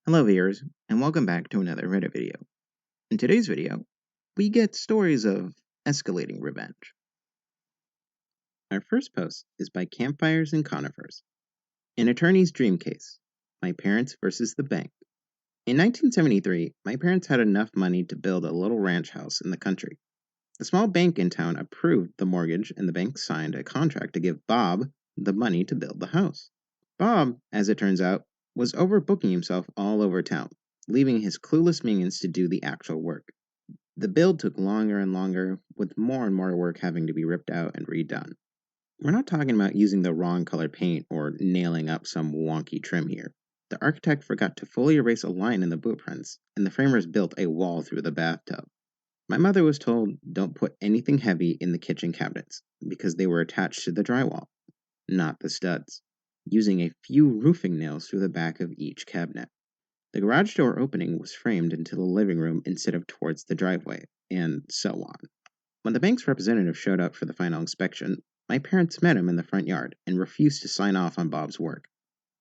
Hello viewers, and welcome back to another Reddit video. In today's video, we get stories of escalating revenge. Our first post is by Campfires and Conifers. An attorney's dream case, my parents versus the bank. In 1973, my parents had enough money to build a little ranch house in the country. The small bank in town approved the mortgage and the bank signed a contract to give Bob the money to build the house. Bob, as it turns out, was overbooking himself all over town, leaving his clueless minions to do the actual work. The build took longer and longer, with more and more work having to be ripped out and redone. We're not talking about using the wrong color paint or nailing up some wonky trim here. The architect forgot to fully erase a line in the blueprints, and the framers built a wall through the bathtub. My mother was told don't put anything heavy in the kitchen cabinets, because they were attached to the drywall, not the studs, using a few roofing nails through the back of each cabinet. The garage door opening was framed into the living room instead of towards the driveway, and so on. When the bank's representative showed up for the final inspection, my parents met him in the front yard and refused to sign off on Bob's work.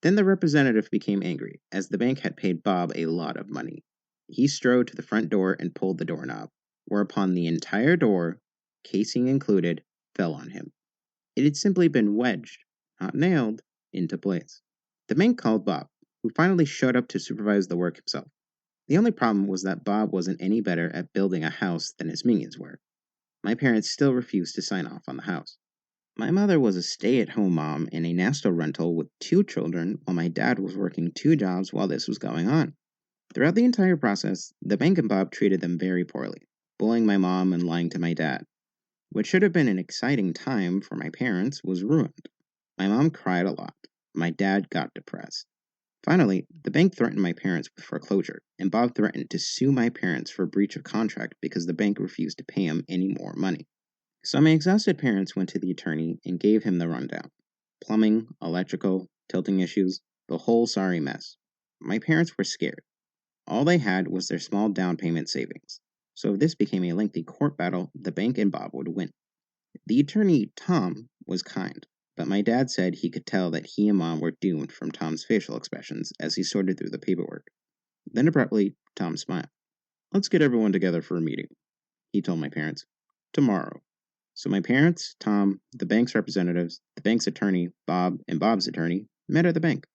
Then the representative became angry, as the bank had paid Bob a lot of money. He strode to the front door and pulled the doorknob, whereupon the entire door, casing included, fell on him. It had simply been wedged, not nailed, into place. The bank called Bob, who finally showed up to supervise the work himself. The only problem was that Bob wasn't any better at building a house than his minions were. My parents still refused to sign off on the house. My mother was a stay-at-home mom in a Nashville rental with 2 children, while my dad was working 2 jobs while this was going on. Throughout the entire process, the bank and Bob treated them very poorly, bullying my mom and lying to my dad. What should have been an exciting time for my parents was ruined. My mom cried a lot. My dad got depressed. Finally, the bank threatened my parents with foreclosure, and Bob threatened to sue my parents for breach of contract because the bank refused to pay him any more money. So my exhausted parents went to the attorney and gave him the rundown. Plumbing, electrical, tilting issues, the whole sorry mess. My parents were scared. All they had was their small down payment savings. So if this became a lengthy court battle, the bank and Bob would win. The attorney, Tom, was kind, but my dad said he could tell that he and Mom were doomed from Tom's facial expressions as he sorted through the paperwork. Then abruptly, Tom smiled. "Let's get everyone together for a meeting," he told my parents. "Tomorrow." So my parents, Tom, the bank's representatives, the bank's attorney, Bob, and Bob's attorney met at the bank.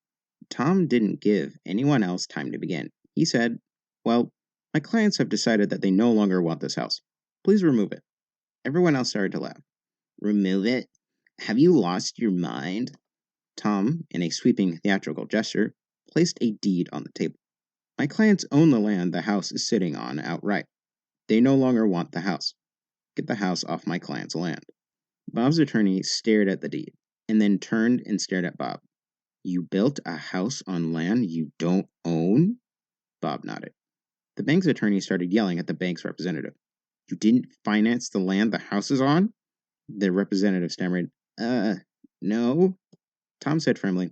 Tom didn't give anyone else time to begin. He said, "Well, my clients have decided that they no longer want this house. Please remove it." Everyone else started to laugh. "Remove it? Have you lost your mind?" Tom, in a sweeping theatrical gesture, placed a deed on the table. "My clients own the land the house is sitting on outright. They no longer want the house. Get the house off my client's land." Bob's attorney stared at the deed, and then turned and stared at Bob. "You built a house on land you don't own?" Bob nodded. The bank's attorney started yelling at the bank's representative. "You didn't finance the land the house is on?" The representative stammered, No. Tom said firmly,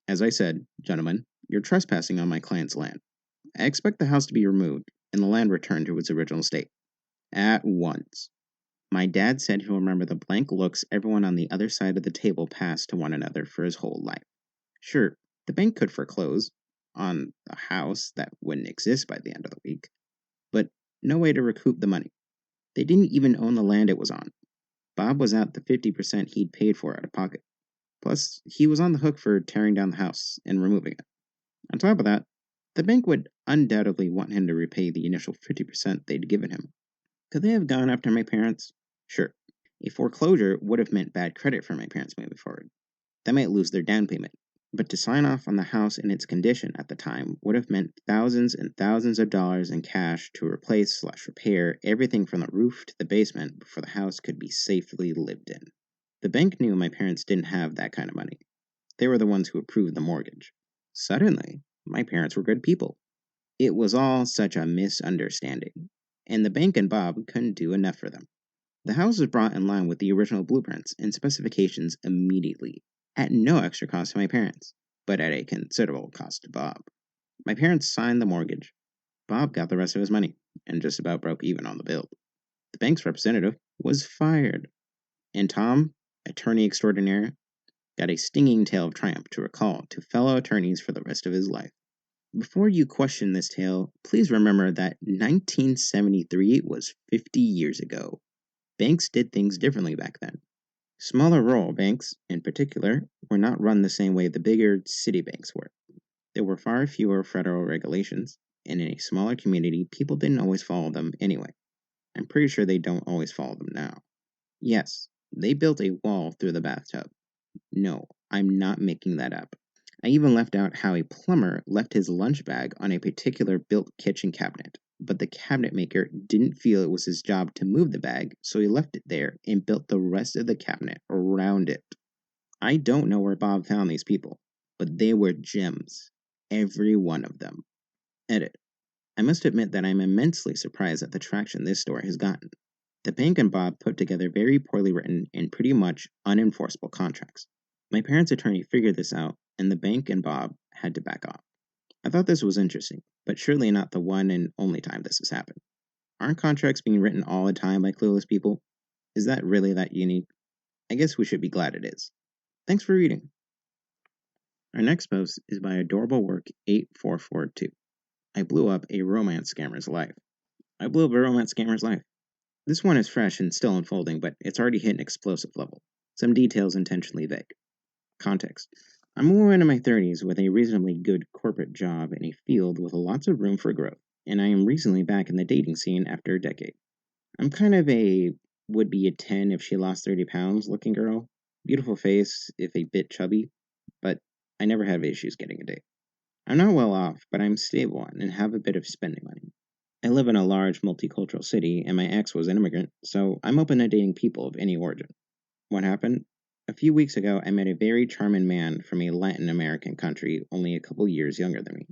"As I said, gentlemen, you're trespassing on my client's land. I expect the house to be removed and the land returned to its original state. At once." My dad said he'll remember the blank looks everyone on the other side of the table passed to one another for his whole life. Sure, the bank could foreclose on a house that wouldn't exist by the end of the week, but no way to recoup the money. They didn't even own the land it was on. Bob was out the 50% he'd paid for out of pocket. Plus, he was on the hook for tearing down the house and removing it. On top of that, the bank would undoubtedly want him to repay the initial 50% they'd given him. Could they have gone after my parents? Sure. A foreclosure would have meant bad credit for my parents moving forward. They might lose their down payment. But to sign off on the house in its condition at the time would have meant thousands and thousands of dollars in cash to replace/repair everything from the roof to the basement before the house could be safely lived in. The bank knew my parents didn't have that kind of money. They were the ones who approved the mortgage. Suddenly, my parents were good people. It was all such a misunderstanding, and the bank and Bob couldn't do enough for them. The house was brought in line with the original blueprints and specifications immediately, at no extra cost to my parents, but at a considerable cost to Bob. My parents signed the mortgage. Bob got the rest of his money, and just about broke even on the build. The bank's representative was fired, and Tom, attorney extraordinaire, got a stinging tale of triumph to recall to fellow attorneys for the rest of his life. Before you question this tale, please remember that 1973 was 50 years ago. Banks did things differently back then. Smaller rural banks, in particular, were not run the same way the bigger city banks were. There were far fewer federal regulations, and in a smaller community, people didn't always follow them anyway. I'm pretty sure they don't always follow them now. Yes, they built a wall through the bathtub. No, I'm not making that up. I even left out how a plumber left his lunch bag on a particular built kitchen cabinet, but the cabinet maker didn't feel it was his job to move the bag, so he left it there and built the rest of the cabinet around it. I don't know where Bob found these people, but they were gems. Every one of them. Edit. I must admit that I'm immensely surprised at the traction this story has gotten. The bank and Bob put together very poorly written and pretty much unenforceable contracts. My parents' attorney figured this out, and the bank and Bob had to back off. I thought this was interesting, but surely not the one and only time this has happened. Aren't contracts being written all the time by clueless people? Is that really that unique? I guess we should be glad it is. Thanks for reading. Our next post is by Adorable Work 8442. I blew up a romance scammer's life. I blew up a romance scammer's life. This one is fresh and still unfolding, but it's already hit an explosive level. Some details intentionally vague. Context. I'm a woman in my 30s with a reasonably good corporate job in a field with lots of room for growth, and I am recently back in the dating scene after a decade. I'm kind of a would be a 10 if she lost 30 pounds looking girl. Beautiful face, if a bit chubby, but I never have issues getting a date. I'm not well off, but I'm stable and have a bit of spending money. I live in a large multicultural city, and my ex was an immigrant, so I'm open to dating people of any origin. What happened? A few weeks ago, I met a very charming man from a Latin American country only a couple years younger than me.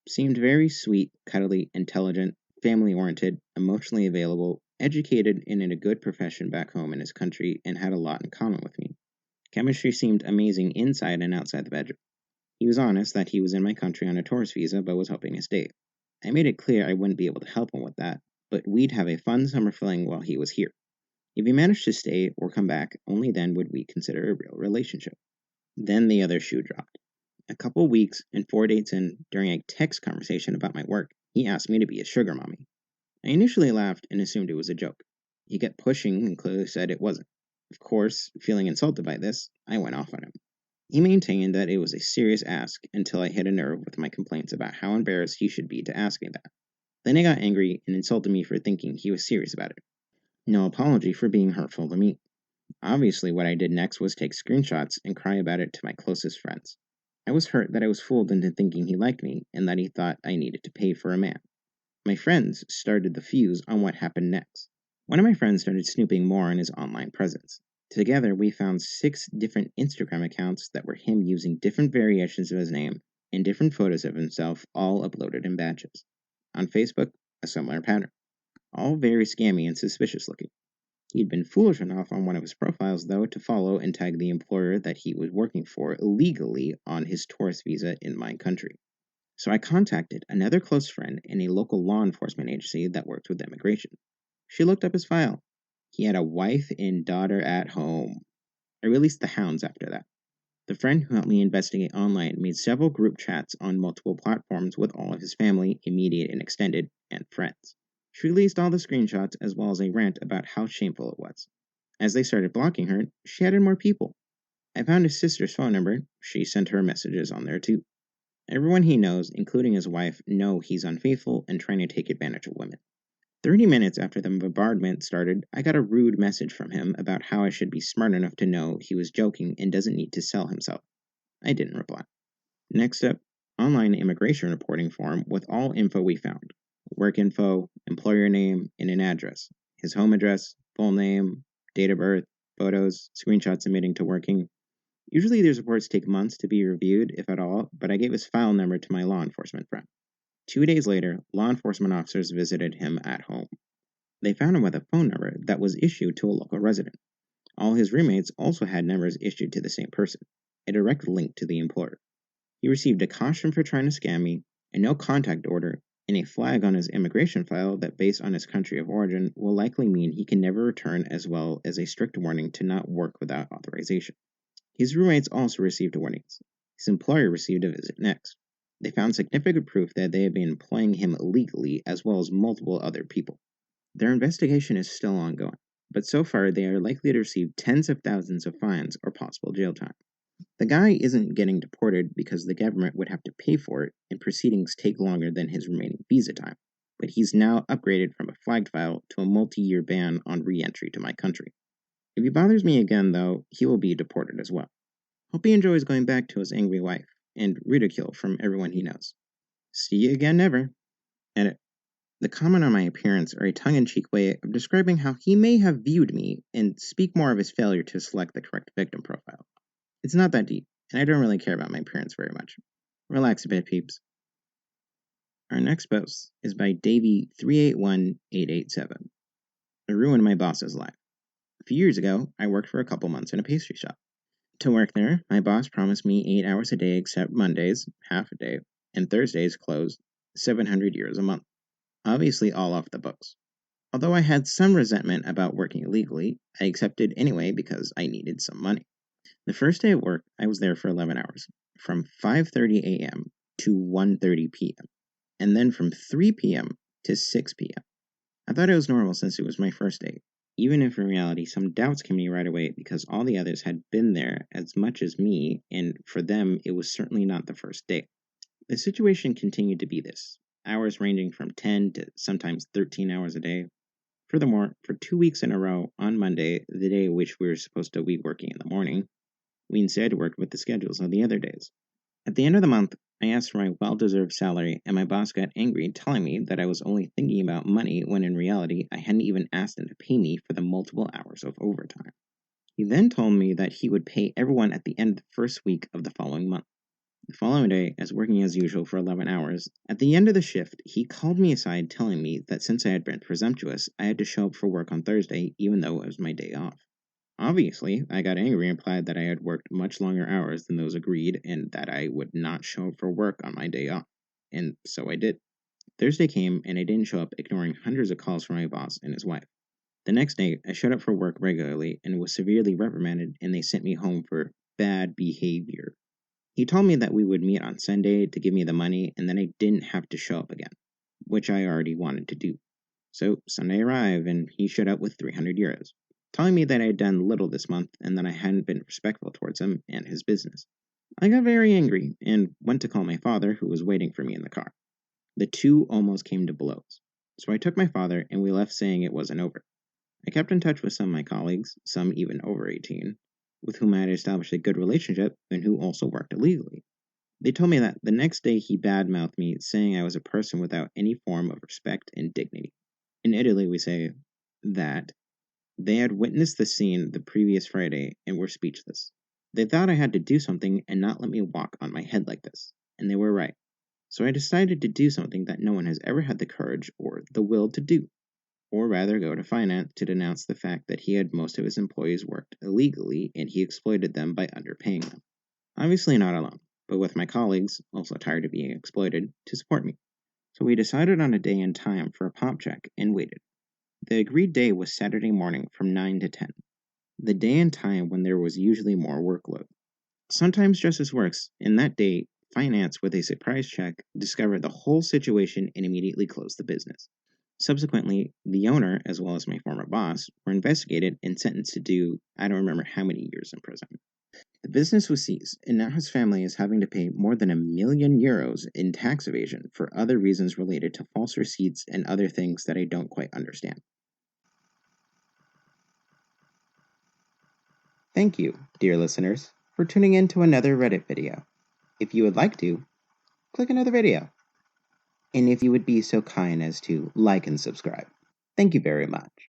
Seemed very sweet, cuddly, intelligent, family-oriented, emotionally available, educated, and in a good profession back home in his country, and had a lot in common with me. Chemistry seemed amazing inside and outside the bedroom. He was honest that he was in my country on a tourist visa but was helping us date. I made it clear I wouldn't be able to help him with that, but we'd have a fun summer fling while he was here. If he managed to stay or come back, only then would we consider a real relationship. Then the other shoe dropped. A couple weeks and 4 dates in, during a text conversation about my work, he asked me to be his sugar mommy. I initially laughed and assumed it was a joke. He kept pushing and clearly said it wasn't. Of course, feeling insulted by this, I went off on him. He maintained that it was a serious ask until I hit a nerve with my complaints about how embarrassed he should be to ask me that. Then he got angry and insulted me for thinking he was serious about it. No apology for being hurtful to me. Obviously, what I did next was take screenshots and cry about it to my closest friends. I was hurt that I was fooled into thinking he liked me and that he thought I needed to pay for a man. My friends started the fuse on what happened next. One of my friends started snooping more on his online presence. Together, we found 6 different Instagram accounts that were him using different variations of his name and different photos of himself, all uploaded in batches. On Facebook, a similar pattern. All very scammy and suspicious looking. He'd been foolish enough on one of his profiles, though, to follow and tag the employer that he was working for illegally on his tourist visa in my country. So I contacted another close friend in a local law enforcement agency that worked with immigration. She looked up his file. He had a wife and daughter at home. I released the hounds after that. The friend who helped me investigate online made several group chats on multiple platforms with all of his family, immediate and extended, and friends. She released all the screenshots as well as a rant about how shameful it was. As they started blocking her, she added more people. I found his sister's phone number. She sent her messages on there too. Everyone he knows, including his wife, know he's unfaithful and trying to take advantage of women. 30 minutes after the bombardment started, I got a rude message from him about how I should be smart enough to know he was joking and doesn't need to sell himself. I didn't reply. Next up, online immigration reporting form with all info we found. Work info, employer name, and an address. His home address, full name, date of birth, photos, screenshots admitting to working. Usually these reports take months to be reviewed, if at all, but I gave his file number to my law enforcement friend. 2 days later, law enforcement officers visited him at home. They found him with a phone number that was issued to a local resident. All his roommates also had numbers issued to the same person, a direct link to the employer. He received a caution for trying to scam me, a no contact order, and a flag on his immigration file that, based on his country of origin, will likely mean he can never return, as well as a strict warning to not work without authorization. His roommates also received warnings. His employer received a visit next. They found significant proof that they had been employing him illegally as well as multiple other people. Their investigation is still ongoing, but so far they are likely to receive tens of thousands of fines or possible jail time. The guy isn't getting deported because the government would have to pay for it, and proceedings take longer than his remaining visa time, but he's now upgraded from a flagged file to a multi-year ban on re-entry to my country. If he bothers me again, though, he will be deported as well. Hope he enjoys going back to his angry wife, and ridicule from everyone he knows. See you again never. Edit. The comment on my appearance are a tongue-in-cheek way of describing how he may have viewed me and speak more of his failure to select the correct victim profile. It's not that deep, and I don't really care about my appearance very much. Relax a bit, peeps. Our next post is by Davey381887. I ruined my boss's life. A few years ago, I worked for a couple months in a pastry shop. To work there, my boss promised me 8 hours a day except Mondays, half a day, and Thursdays closed, 700 euros a month. Obviously all off the books. Although I had some resentment about working illegally, I accepted anyway because I needed some money. The first day at work, I was there for 11 hours, from 5:30 a.m. to 1:30 p.m., and then from 3 p.m. to 6 p.m. I thought it was normal since it was my first day, even if in reality some doubts came to me right away because all the others had been there as much as me, and for them it was certainly not the first day. The situation continued to be this, hours ranging from 10 to sometimes 13 hours a day. Furthermore, for 2 weeks in a row, on Monday, the day which we were supposed to be working in the morning, we instead worked with the schedules on the other days. At the end of the month, I asked for my well-deserved salary, and my boss got angry, telling me that I was only thinking about money when in reality I hadn't even asked him to pay me for the multiple hours of overtime. He then told me that he would pay everyone at the end of the first week of the following month. The following day, as working as usual for 11 hours, at the end of the shift, he called me aside telling me that since I had been presumptuous, I had to show up for work on Thursday even though it was my day off. Obviously, I got angry and implied that I had worked much longer hours than those agreed and that I would not show up for work on my day off. And so I did. Thursday came and I didn't show up, ignoring hundreds of calls from my boss and his wife. The next day, I showed up for work regularly and was severely reprimanded, and they sent me home for bad behavior. He told me that we would meet on Sunday to give me the money and then I didn't have to show up again, which I already wanted to do. So Sunday arrived and he showed up with 300 euros, telling me that I had done little this month and that I hadn't been respectful towards him and his business. I got very angry and went to call my father, who was waiting for me in the car. The two almost came to blows. So I took my father and we left saying it wasn't over. I kept in touch with some of my colleagues, some even over 18, with whom I had established a good relationship and who also worked illegally. They told me that the next day he badmouthed me, saying I was a person without any form of respect and dignity. In Italy, we say that they had witnessed the scene the previous Friday and were speechless. They thought I had to do something and not let me walk on my head like this, and they were right. So I decided to do something that no one has ever had the courage or the will to do, or rather go to finance to denounce the fact that he had most of his employees worked illegally and he exploited them by underpaying them. Obviously not alone, but with my colleagues, also tired of being exploited, to support me. So we decided on a day and time for a pop check and waited. The agreed day was Saturday morning from 9 to 10, the day and time when there was usually more workload. Sometimes justice works, and that day, finance with a surprise check discovered the whole situation and immediately closed the business. Subsequently, the owner, as well as my former boss, were investigated and sentenced to do I don't remember how many years in prison. The business was seized, and now his family is having to pay more than €1 million in tax evasion for other reasons related to false receipts and other things that I don't quite understand. Thank you, dear listeners, for tuning in to another Reddit video. If you would like to, click another video. And if you would be so kind as to like and subscribe. Thank you very much.